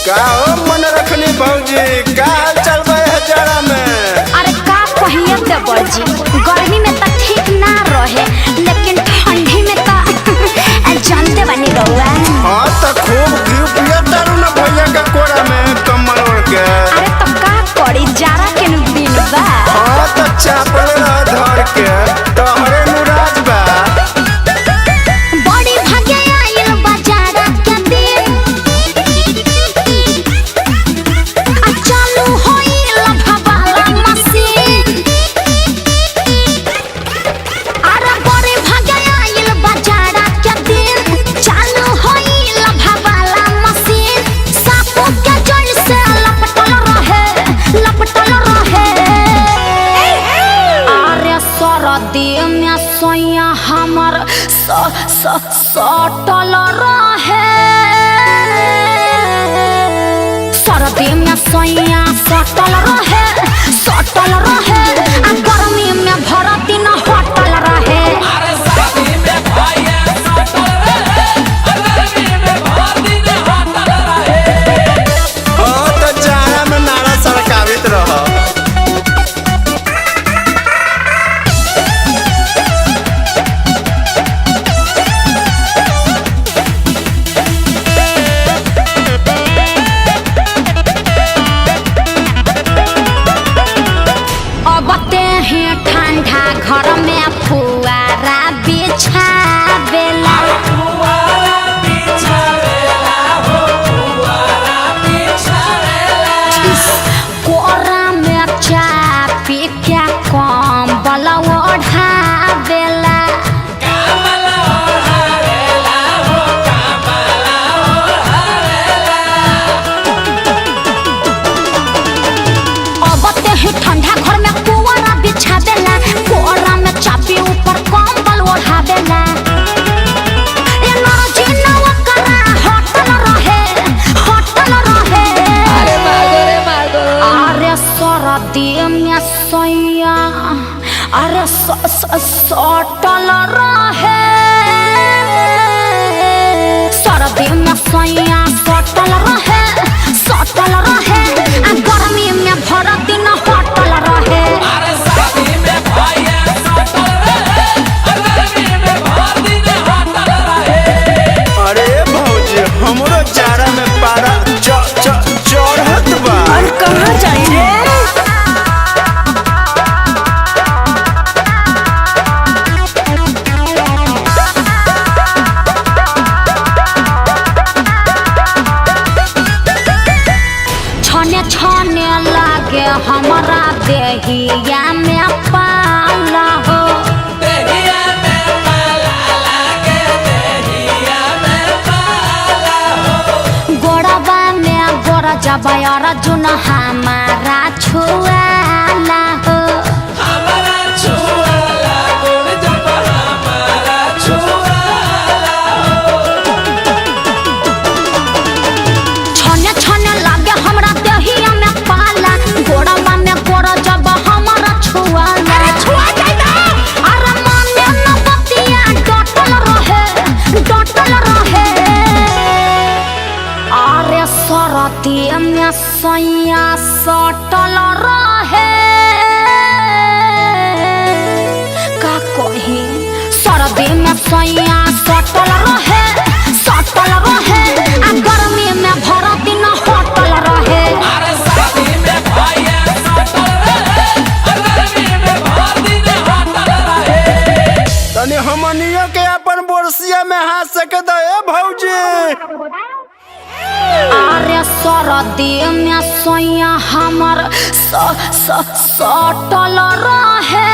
का हो मन रखनी भौजी, का हाल चल रहा है जाड़ा में? अरे का कहिए देवर जी, गर्मी में तो ठीक ना रहे, लेकिन ठंडी में तो जानते बनी रहुआ। हाँ तो खूब घी पिया तारू ना भैया के कोरा में कम्बल ओढ़ के। अरे तो का करी, जाड़ा के दिन बा। हाँ तो चापल रह धर के तोहरे मुराद बा। बड़ी भागे आइल बा जाड़ा के दिन, आ चालू होइल भवाला मशीन। अरे बड़ी भागे आइल बा जाड़ा के दिन, चालू होइल भवाला मशीन। सापो के जड़ से लपटल रहे। अरे सरदी में सोया हमर सटल रहे। सरदी में सोया सटल रहे, आ गर्मी में भर दिन हटल रहे। हाँ तो जाड़ा में नारा सड़कावित रह। अब ते ही ठंडा घर में फुआरा बिछावेला। कोरा में चापी के कंबल ओढ़ावेला। अब ते ही ठंडा घर में पुआरा बिछावेला, कोरा में चापी ऊपर कंबल ओढ़ावेला। ए नरजी नवा करा हटल रहे। अरे सरदी में सोया, अरे सटल रहे। सरदी में सोया सटल रहे, आ गर्मी में भर दिन हटल रहे। अरे भौजी हमरो जाड़ा में पारा चढ़त बा। और कहाँ जाई रे? छने छने लागे हमरा देहिया में पाला हो। गोड़वा में गोड़ जब अर्जुन हमारा छुआला हो। छने छने लागे हमरा देहिया में पाला, गोड़वा में गोड़ जब हमारा छुआला। अरे माने न बतिया डटल रहे। अरे सरदी में सैया सटल रहे। का कही, सरदी में सैया सटल रहे, आ गर्मी में भर दिन हटल रहे। तनी हमनियो के अपन बोरसिया में हाथ सके दे भौजी। अरे सरदी में सोया हमर सटल रहे।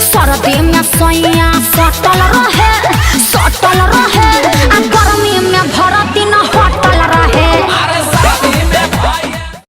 सरदी में सोया सटल रहे, आ गर्मी में भर